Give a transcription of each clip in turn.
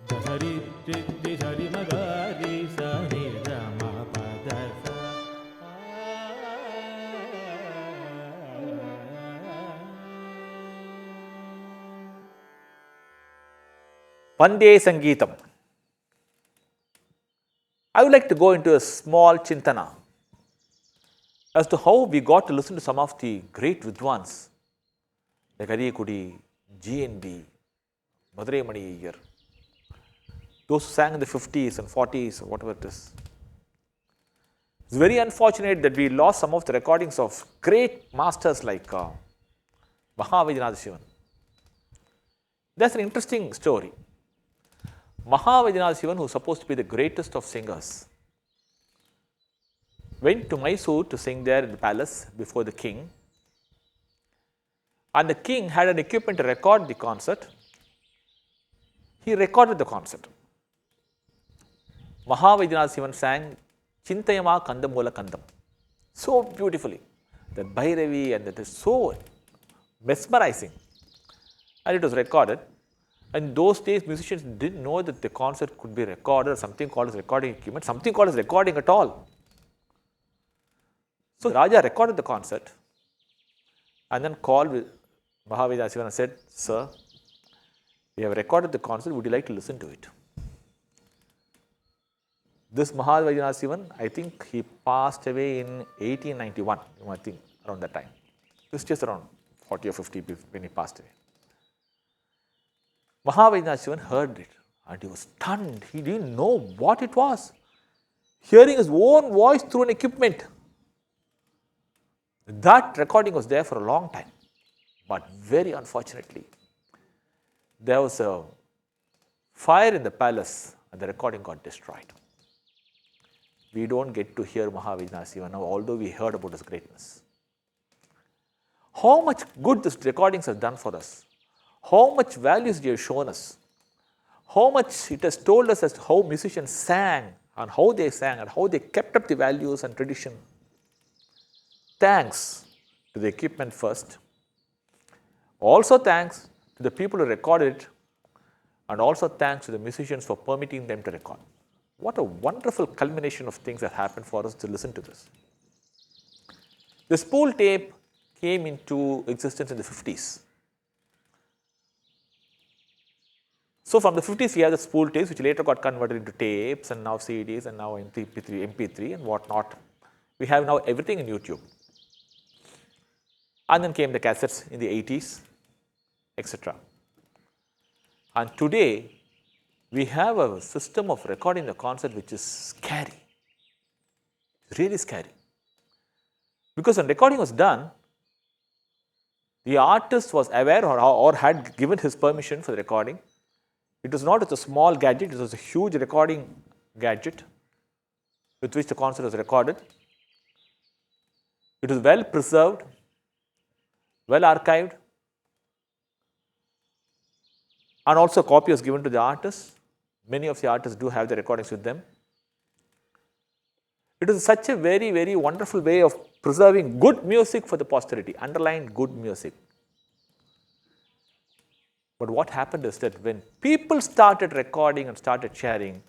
Hari Riddhi Hari Magari Sani Rama Pada Sa. Vande Sangeetam. I would like to go into a small Chintana as to how we got to listen to some of the great Vidwans like Ariyakudi, G.N.B., Madurai Mani Iyer, those who sang in the 50s and 40s or whatever it is. It's very unfortunate that we lost some of the recordings of great masters like Vijay Shivan. That's an interesting story. Vijay Shivan, who is supposed to be the greatest of singers, went to Mysore to sing there in the palace before the king. And the king had an equipment to record the concert. He recorded the concert. Vijay Shivan sang Chintayama Kandamula Kandam so beautifully. That Bhairavi and that is so mesmerizing. And it was recorded. And in those days, musicians didn't know that the concert could be recorded or something called as recording equipment, something called as recording at all. So Raja recorded the concert and then called Vijay Shivan and said, "Sir, we have recorded the concert, would you like to listen to it?" This Vijay Shivan, I think he passed away in 1891, I think around that time. It was just around 40 or 50 when he passed away. Vijay Shivan heard it and he was stunned. He didn't know what it was. Hearing his own voice through an equipment. That recording was there for a long time. But very unfortunately, there was a fire in the palace and the recording got destroyed. We don't get to hear Vijay Shivan now, although we heard about his greatness. How much good these recordings have done for us. How much values they have shown us. How much it has told us as to how musicians sang and how they sang and how they kept up the values and tradition. Thanks to the equipment first. Also thanks to the people who recorded it, and also thanks to the musicians for permitting them to record. What a wonderful culmination of things that happened for us to listen to this. The spool tape came into existence in the 50s. So from the 50s, we have the spool tapes, which later got converted into tapes and now CDs and now MP3 and whatnot. We have now everything in YouTube. And then came the cassettes in the 80s, etc. And today, we have a system of recording the concert which is scary, really scary. Because when recording was done, the artist was aware or had given his permission for the recording. It was not a small gadget, it was a huge recording gadget with which the concert was recorded. It was well preserved, well archived, and also a copy was given to the artists. Many of the artists do have the recordings with them. It is such a very, very wonderful way of preserving good music for the posterity, underlined good music. But what happened is that when people started recording and started sharing,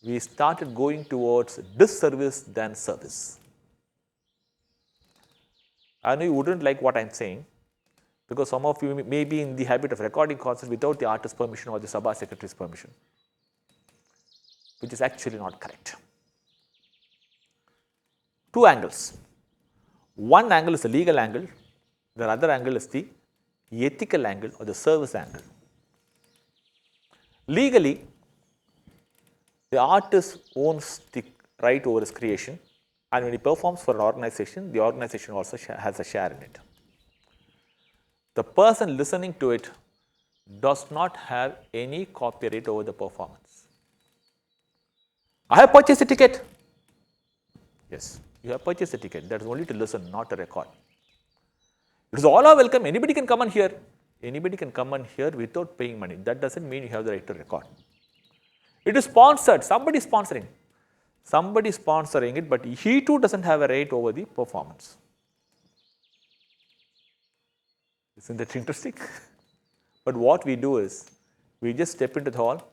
we started going towards disservice than service. I know you wouldn't like what I'm saying, because some of you may be in the habit of recording concerts without the artist's permission or the Sabha secretary's permission, which is actually not correct. Two angles. One angle is the legal angle, the other angle is the ethical angle or the service angle. Legally, the artist owns the right over his creation, and when he performs for an organization, the organization also has a share in it. The person listening to it does not have any copyright over the performance. I have purchased a ticket. Yes, you have purchased a ticket. That is only to listen, not to record. It is all are welcome. Anybody can come and hear. Anybody can come and hear without paying money. That doesn't mean you have the right to record. It is sponsored. Somebody is sponsoring. Somebody is sponsoring it, but he too doesn't have a right over the performance. Isn't that interesting? But what we do is, we just step into the hall,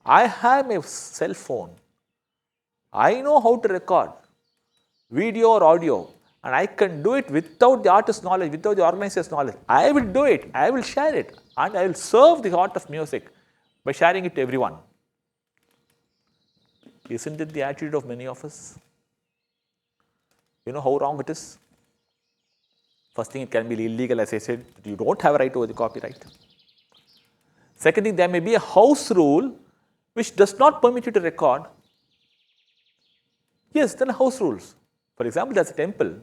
I have a cell phone. I know how to record video or audio, and I can do it without the artist's knowledge, without the organizer's knowledge. I will do it, I will share it, and I will serve the art of music by sharing it to everyone. Isn't it the attitude of many of us? You know how wrong it is? First thing, it can be illegal, as I said, you don't have a right over the copyright. Second thing, there may be a house rule which does not permit you to record. Yes, there are house rules. For example, there's a temple.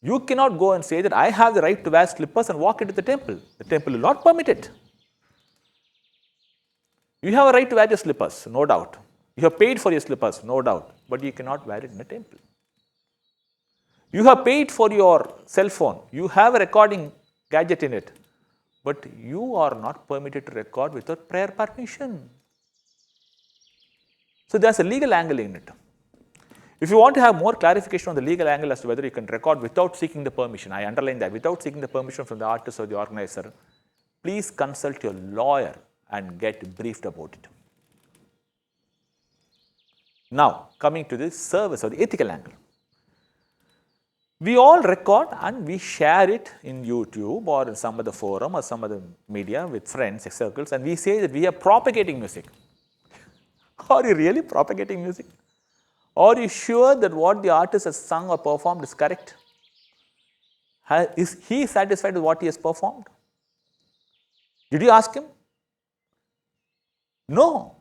You cannot go and say that I have the right to wear slippers and walk into the temple. The temple will not permit it. You have a right to wear your slippers, no doubt. You have paid for your slippers, no doubt. But you cannot wear it in a temple. You have paid for your cell phone. You have a recording gadget in it. But you are not permitted to record without prior permission. So there's a legal angle in it. If you want to have more clarification on the legal angle as to whether you can record without seeking the permission, I underline that, without seeking the permission from the artist or the organizer, please consult your lawyer and get briefed about it. Now, coming to the service or the ethical angle. We all record and we share it in YouTube or in some other forum or some other media with friends, circles, and we say that we are propagating music. Are you really propagating music? Are you sure that what the artist has sung or performed is correct? Is he satisfied with what he has performed? Did you ask him? No.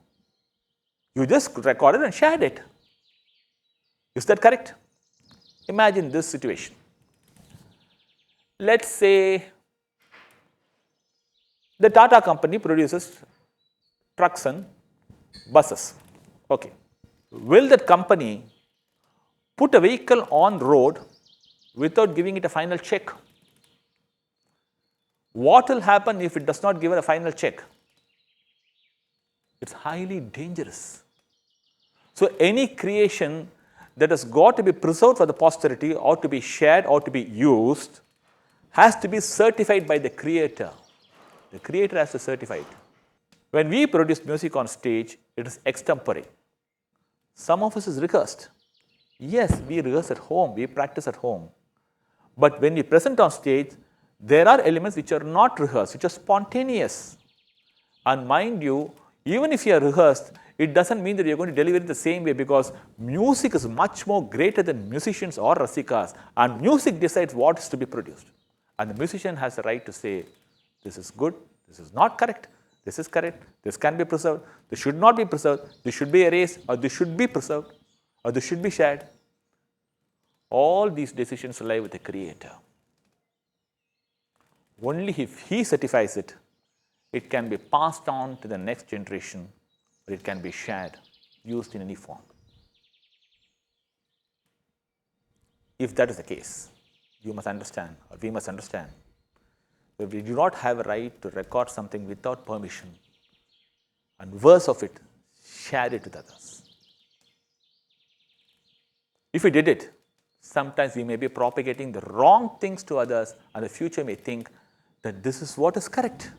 You just recorded and shared it. Is that correct? Imagine this situation. Let's say the Tata company produces trucks and buses. Okay. Will that company put a vehicle on road without giving it a final check? What will happen if it does not give it a final check? It's highly dangerous. So any creation that has got to be preserved for the posterity or to be shared or to be used has to be certified by the creator. The creator has to certify it. When we produce music on stage, it is extempore. Some of us is rehearsed. Yes, we rehearse at home, we practice at home. But when we present on stage, there are elements which are not rehearsed, which are spontaneous. And mind you, even if you are rehearsed, it doesn't mean that you're going to deliver it the same way, because music is much more greater than musicians or rasikas, and music decides what is to be produced. And the musician has the right to say, this is good, this is not correct, this is correct, this can be preserved, this should not be preserved, this should be erased, or this should be preserved, or this should be shared. All these decisions lie with the creator. Only if he certifies it, it can be passed on to the next generation, or it can be shared, used in any form. If that is the case, you must understand, or we must understand, that we do not have a right to record something without permission, and worse of it, share it with others. If we did it, sometimes we may be propagating the wrong things to others, and the future may think that this is what is correct.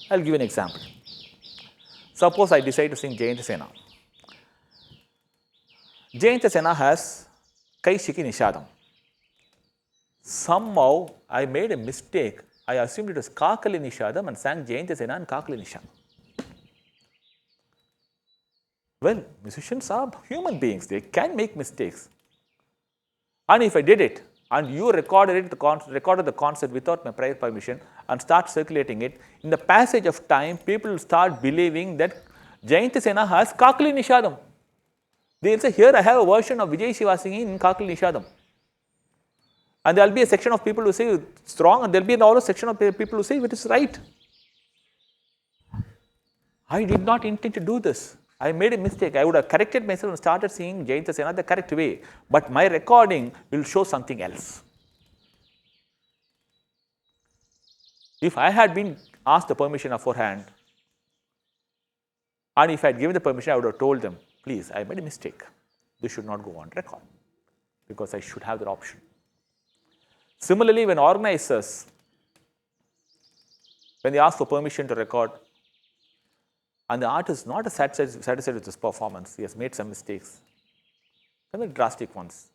I'll give you an example. Suppose I decide to sing Jayantisena. Jayantisena has Kaishiki Nishadam. Somehow I made a mistake. I assumed it was Kakali Nishadam and sang Jayantisena and Kakali Nishadam. Well, musicians are human beings. They can make mistakes. And if I did it, and you recorded the concert without my prior permission and start circulating it, in the passage of time, people will start believing that Jayantisena has Kakali Nishadam. They will say, here I have a version of Vijay Siva singing in Kakali Nishadam. And there will be a section of people who say it's wrong, and there will be another section of people who say it is right. I did not intend to do this. I made a mistake. I would have corrected myself and started singing Jayantisena the correct way. But my recording will show something else. If I had been asked the permission beforehand, and if I had given the permission, I would have told them, please, I made a mistake. This should not go on record, because I should have that option. Similarly, when organizers, when they ask for permission to record, and the artist is not satisfied with his performance, he has made some mistakes, some very drastic ones.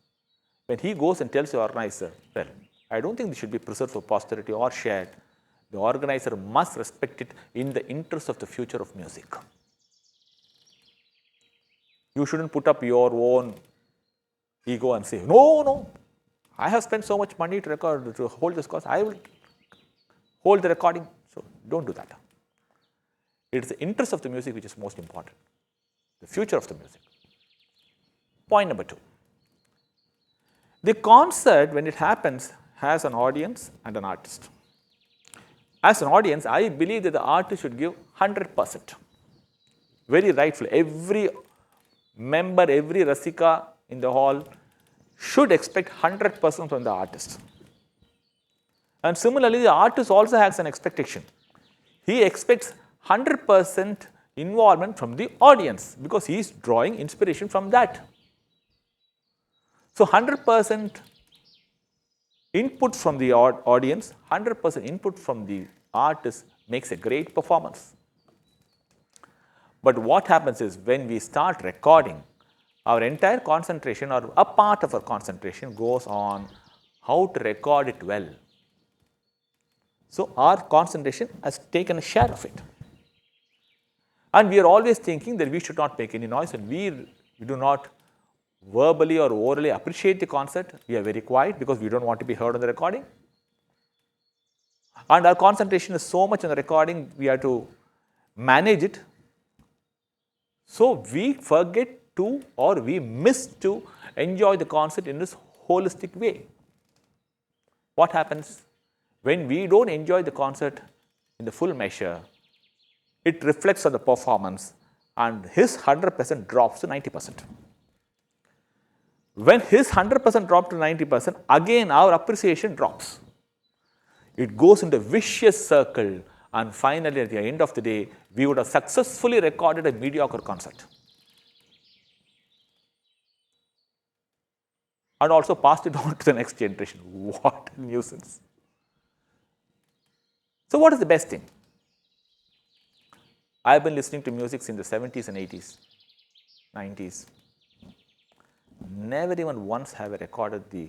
When he goes and tells the organizer, well, I don't think this should be preserved for posterity or shared, the organizer must respect it in the interest of the future of music. You shouldn't put up your own ego and say, no, I have spent so much money to hold this course, I will hold the recording. So don't do that. It is the interest of the music which is most important, the future of the music. Point number 2. The concert, when it happens, has an audience and an artist. As an audience, I believe that the artist should give 100%. Very rightfully. Every member, every Rasika in the hall should expect 100% from the artist. And similarly, the artist also has an expectation. He expects 100% involvement from the audience because he is drawing inspiration from that. So 100% input from the audience, 100% input from the artist makes a great performance. But what happens is when we start recording, our entire concentration or a part of our concentration goes on how to record it well. So our concentration has taken a share of it. And we are always thinking that we should not make any noise, and we do not verbally or orally appreciate the concert. We are very quiet because we don't want to be heard on the recording. And our concentration is so much on the recording, we have to manage it. So we forget to, or we miss to enjoy the concert in this holistic way. What happens? When we don't enjoy the concert in the full measure, it reflects on the performance and his 100% drops to 90%. When his 100% drops to 90%, again our appreciation drops. It goes into a vicious circle, and finally at the end of the day, we would have successfully recorded a mediocre concert. And also passed it on to the next generation. What a nuisance. So what is the best thing? I have been listening to music in the 70s and 80s, 90s. Never even once have I recorded the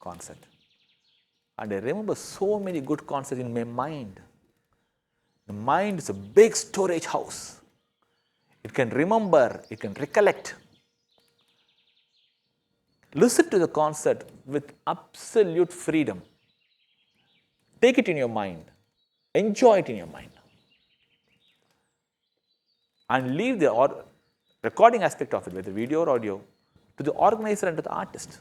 concert. And I remember so many good concerts in my mind. The mind is a big storage house. It can remember, it can recollect. Listen to the concert with absolute freedom. Take it in your mind. Enjoy it in your mind. And leave the recording aspect of it, whether video or audio, to the organizer and to the artist.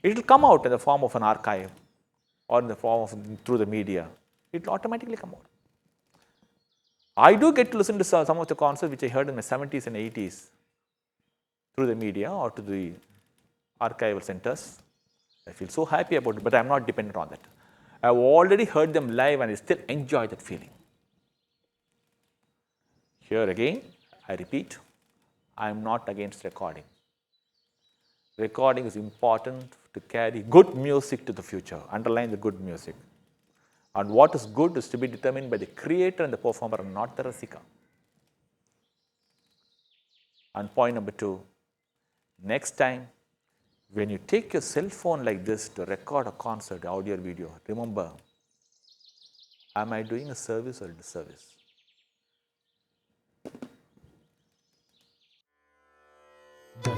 It will come out in the form of an archive or in the form of through the media. It will automatically come out. I do get to listen to some of the concerts which I heard in the 70s and 80s through the media or to the archival centers. I feel so happy about it, but I am not dependent on that. I have already heard them live and I still enjoy that feeling. Here again, I repeat, I am not against recording. Recording is important to carry good music to the future, underline the good music. And what is good is to be determined by the creator and the performer, not the Rasika. And point number 2, next time, when you take your cell phone like this to record a concert, audio or video, remember, am I doing a service or a disservice?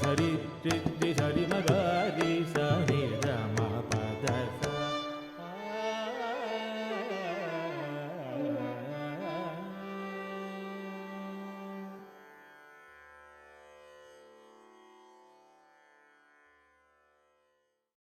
Hari